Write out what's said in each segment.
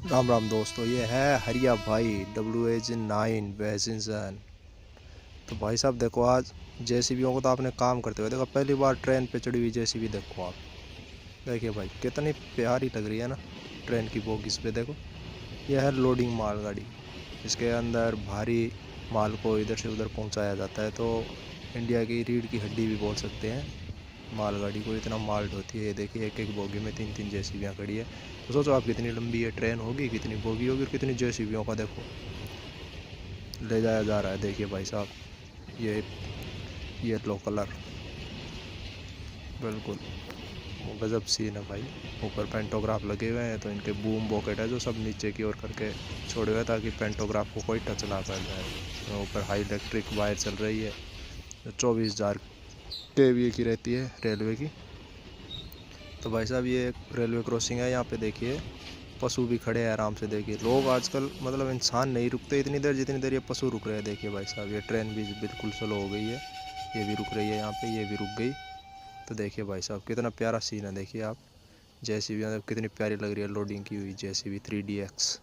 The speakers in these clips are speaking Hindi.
राम राम दोस्तों, ये है हरिया भाई WH9 वैजिंसन। तो भाई साहब देखो, आज जेसीबीओं को तो आपने काम करते हुए देखो। पहली बार ट्रेन पे चढ़ी हुई जेसीबी देखो आप। देखिए भाई कितनी प्यारी लग रही है ना ट्रेन की बोगीज पे। देखो यह है लोडिंग मालगाड़ी। इसके अंदर भारी माल को इधर से उधर पहुंचाया जाता है। तो इंडिया की रीढ़ की हड्डी भी बोल सकते हैं मालगाड़ी को। इतना माल ढोती है। देखिए एक एक बोगी में तीन तीन जेसीबियाँ खड़ी है। तो सोचो आप कितनी लंबी ये ट्रेन होगी, कितनी बोगी होगी और कितनी जेसीबियों का देखो ले जाया जा रहा है। देखिए भाई साहब, ये येलो कलर बिल्कुल गजब सीन है भाई। ऊपर पेंटोग्राफ लगे हुए हैं, तो इनके बूम बॉकेट है जो सब नीचे की ओर करके छोड़े हुए हैं ताकि पेंटोग्राफ को कोई टच ना कर जाए। तो ऊपर हाई इलेक्ट्रिक वायर चल रही है जो 24,000 kVA की रहती है रेलवे की। तो भाई साहब ये एक रेलवे क्रॉसिंग है। यहाँ पे देखिए पशु भी खड़े हैं आराम से। देखिए लोग आजकल मतलब इंसान नहीं रुकते इतनी देर जितनी देर ये पशु रुक रहे हैं। देखिए भाई साहब, ये ट्रेन भी बिल्कुल स्लो हो गई है। ये भी रुक रही है यहाँ पे, ये भी रुक गई। तो देखिए भाई साहब कितना प्यारा सीन है। देखिए आप जेसीबी मतलब कितनी प्यारी लग रही है लोडिंग की हुई जेसीबी 3DX।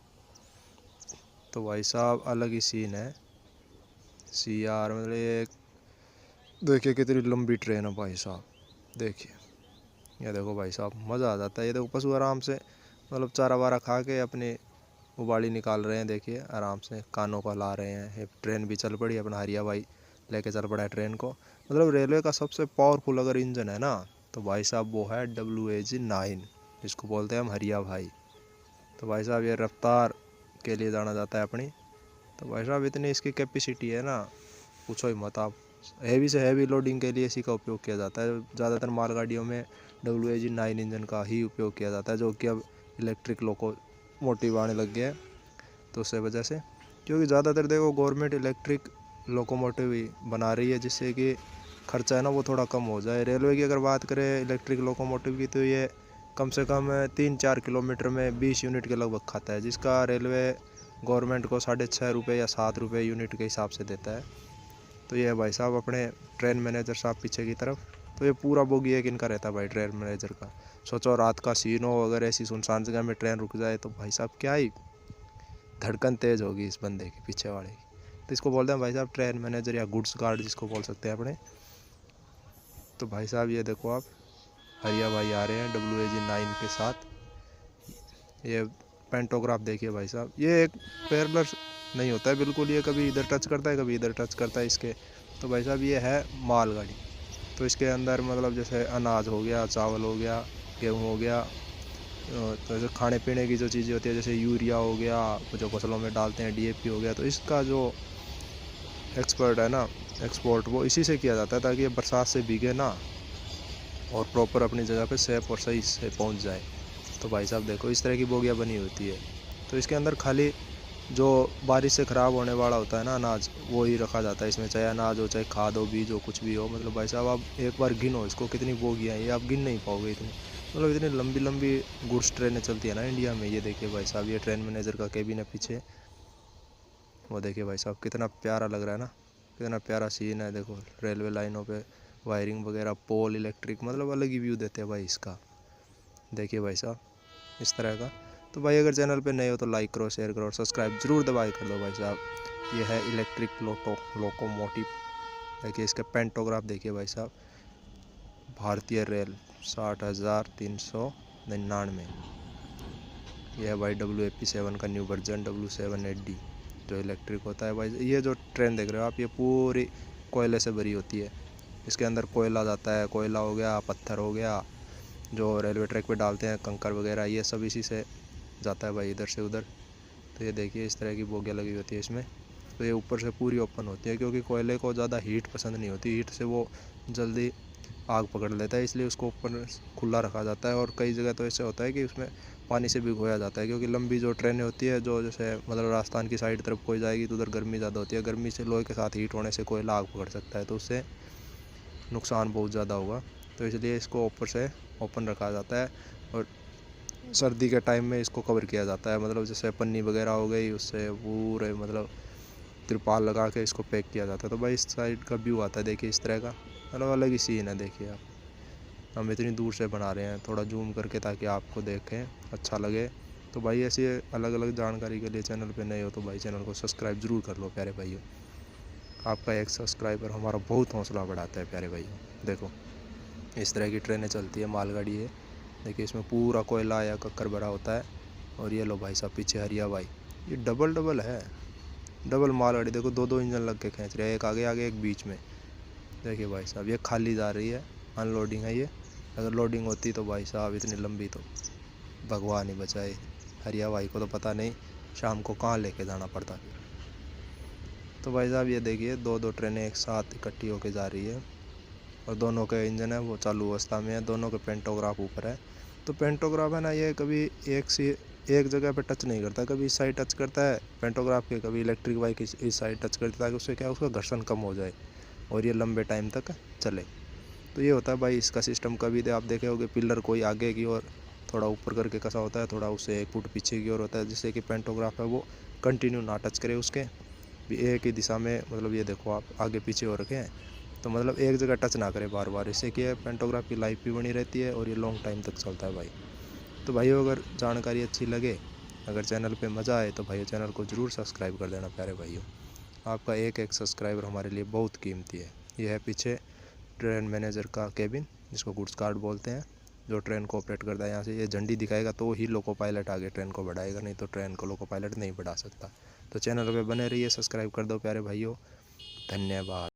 तो भाई साहब अलग ही सीन है। CR मतलब ये देखिए कितनी लंबी ट्रेन है भाई साहब। देखिए ये देखो भाई साहब, मज़ा आ जाता है। ये देखो पशु आराम से मतलब चारा वारा खा के अपनी उबाली निकाल रहे हैं। देखिए आराम से कानों को ला रहे हैं। ट्रेन भी चल पड़ी, अपना हरिया भाई लेके चल पड़ा है ट्रेन को। मतलब रेलवे का सबसे पावरफुल अगर इंजन है ना तो भाई साहब वो है WH9, जिसको बोलते हैं हम हरिया भाई। तो भाई साहब ये रफ्तार के लिए जाना जाता है अपनी। तो भाई साहब इतनी इसकी कैपेसिटी है ना, पूछो ही मत आप। हैवी से हैवी लोडिंग के लिए इसी का उपयोग किया जाता है। ज़्यादातर मालगाड़ियों में WH9 इंजन का ही उपयोग किया जाता है, जो कि अब इलेक्ट्रिक लोकोमोटिव आने लग गया है। तो उस वजह से क्योंकि ज़्यादातर देखो गवर्नमेंट इलेक्ट्रिक लोकोमोटिव ही बना रही है, जिससे कि खर्चा है ना वो थोड़ा कम हो जाए। रेलवे की अगर बात करें इलेक्ट्रिक लोकोमोटिव की, तो ये कम से कम 3-4 किलोमीटर में 20 यूनिट के लगभग खाता है, जिसका रेलवे गवर्नमेंट को 6.5 रुपये या 7 रुपये यूनिट के हिसाब से देता है। तो ये है भाई साहब अपने ट्रेन मैनेजर साहब पीछे की तरफ। तो ये पूरा बोगी एक इनका रहता है भाई ट्रेन मैनेजर का। सोचो रात का सीन हो, अगर ऐसी सुनसान जगह में ट्रेन रुक जाए तो भाई साहब क्या ही धड़कन तेज़ होगी इस बंदे की, पीछे वाले की। तो इसको बोलते हैं भाई साहब ट्रेन मैनेजर या गुड्स गार्ड जिसको बोल सकते हैं अपने। तो भाई साहब ये देखो आप हरिया भाई आ रहे हैं WH9 के साथ। ये पेंटोग्राफ देखिए भाई साहब, ये एक पैरेलल नहीं होता है बिल्कुल। ये कभी इधर टच करता है कभी इधर टच करता है इसके। तो भाई साहब ये है मालगाड़ी। तो इसके अंदर मतलब जैसे अनाज हो गया, चावल हो गया, गेहूँ हो गया, तो जैसे खाने पीने की जो चीज़ें होती है जैसे यूरिया हो गया जो फसलों में डालते हैं, DAP हो गया, तो इसका जो एक्सपर्ट है ना एक्सपोर्ट, वो इसी से किया जाता है ताकि ये बरसात से भीगे ना और प्रॉपर अपनी जगह पे सेफ और सही से पहुंच जाए। तो भाई साहब देखो इस तरह की बोगियाँ बनी होती है। तो इसके अंदर खाली जो बारिश से ख़राब होने वाला होता है ना अनाज, वो ही रखा जाता है इसमें। चाहे अनाज हो, चाहे खाद हो, बीज हो, कुछ भी हो। मतलब भाई साहब आप एक बार गिनो इसको कितनी बोगियाँ हैं, ये आप गिन नहीं पाओगे इतनी। मतलब इतनी लंबी लंबी गुड्स ट्रेनें चलती है ना इंडिया में। ये देखिए भाई साहब, ये ट्रेन मैनेजर का केबिन है पीछे। वो देखिए भाई साहब कितना प्यारा लग रहा है ना, कितना प्यारा सीन है। देखो रेलवे लाइनों पे वायरिंग वगैरह, पोल इलेक्ट्रिक, मतलब अलग ही व्यू देते हैं भाई इसका। देखिए भाई साहब इस तरह का। तो भाई अगर चैनल पे नए हो तो लाइक करो, शेयर करो और सब्सक्राइब जरूर दबाए कर दो भाई साहब। ये है इलेक्ट्रिक लोकोमोटिव। देखिए इसका पेंटोग्राफ देखिए भाई साहब, भारतीय रेल 60,399। यह है भाई WAP7 का न्यू वर्जन W78D जो इलेक्ट्रिक होता है भाई। ये जो ट्रेन देख रहे हो आप, ये पूरी कोयले से भरी होती है। इसके अंदर कोयला जाता है, कोयला हो गया, पत्थर हो गया, जो रेलवे ट्रैक पे डालते हैं कंकर वगैरह, ये सब इसी से जाता है भाई इधर से उधर। तो ये देखिए इस तरह की बोगियाँ लगी होती है इसमें। तो ये ऊपर से पूरी ओपन होती है क्योंकि कोयले को ज़्यादा हीट पसंद नहीं होती। हीट से वो जल्दी आग पकड़ लेता है, इसलिए उसको ऊपर खुला रखा जाता है। और कई जगह तो ऐसे होता है कि उसमें पानी से भिगोया जाता है, क्योंकि लंबी जो ट्रेनें होती है जो जैसे मतलब राजस्थान की साइड तरफ कोई जाएगी तो उधर गर्मी ज़्यादा होती है। गर्मी से लोहे के साथ हीट होने से कोयला आग पकड़ सकता है, तो उससे नुकसान बहुत ज़्यादा होगा। तो इसलिए इसको ऊपर से ओपन रखा जाता है और सर्दी के टाइम में इसको कवर किया जाता है। मतलब जैसे पन्नी वगैरह हो गई, उससे पूरे मतलब तिरपाल लगा के इसको पैक किया जाता है। तो भाई इस साइड का व्यू आता है देखिए इस तरह का, मतलब अलग ही सीन है। देखिए आप हम इतनी दूर से बना रहे हैं, थोड़ा जूम करके ताकि आपको देखें अच्छा लगे। तो भाई ऐसी अलग अलग जानकारी के लिए चैनल पे नए हो तो भाई चैनल को सब्सक्राइब ज़रूर कर लो प्यारे भाइयों। आपका एक सब्सक्राइबर हमारा बहुत हौसला बढ़ाता है प्यारे भाइयों। देखो इस तरह की ट्रेनें चलती है, मालगाड़ी है। देखिए इसमें पूरा कोयला या कक्कर भरा होता है। और ये लो भाई साहब पीछे हरिया भाई, ये डबल है, डबल मालगाड़ी। देखो दो दो इंजन लग के खींच रहे हैं, एक आगे आगे एक बीच में। देखिए भाई साहब ये खाली जा रही है, अनलोडिंग है ये। अगर लोडिंग होती तो भाई साहब इतनी लंबी तो भगवान ही बचाए। हरिया भाई को तो पता नहीं शाम को कहाँ लेके जाना पड़ता फिर। तो भाई साहब ये देखिए दो दो ट्रेनें एक साथ इकट्ठी होके जा रही है और दोनों के इंजन है वो चालू अवस्था में है, दोनों के पेंटोग्राफ ऊपर है। तो पेंटोग्राफ है ना, ये कभी एक जगह पे टच नहीं करता, कभी इस साइड टच करता है पेंटोग्राफ के, कभी इलेक्ट्रिक बाइक इस साइड टच करता है, ताकि उससे क्या उसका घर्षण कम हो जाए और ये लंबे टाइम तक चले। तो ये होता है भाई इसका सिस्टम। कभी आप देखे होगे पिलर कोई आगे की ओर थोड़ा ऊपर करके कसा होता है, थोड़ा उससे 1 फुट पीछे की ओर होता है, जिससे कि पेंटोग्राफ है वो कंटिन्यू ना टच करे उसके भी एक ही दिशा में। मतलब ये देखो आप आगे पीछे हो रखे हैं, तो मतलब एक जगह टच ना करे बार बार। इससे कि पेंटोग्राफ की लाइफ भी बनी रहती है और ये लॉन्ग टाइम तक चलता है भाई। तो भाइयों अगर जानकारी अच्छी लगे, अगर चैनल पे मज़ा आए तो भाइयों चैनल को ज़रूर सब्सक्राइब कर देना प्यारे भाइयों। आपका एक एक सब्सक्राइबर हमारे लिए बहुत कीमती है। ये है पीछे ट्रेन मैनेजर का केबिन, जिसको गुड्स कार्ट बोलते हैं, जो ट्रेन को ऑपरेट करता है। यहाँ से ये झंडी दिखाएगा तो ही लोको पायलट आगे ट्रेन को बढ़ाएगा, नहीं तो ट्रेन को लोको पायलट नहीं बढ़ा सकता। तो चैनल पे बने रहिए, सब्सक्राइब कर दो प्यारे भाइयों। धन्यवाद।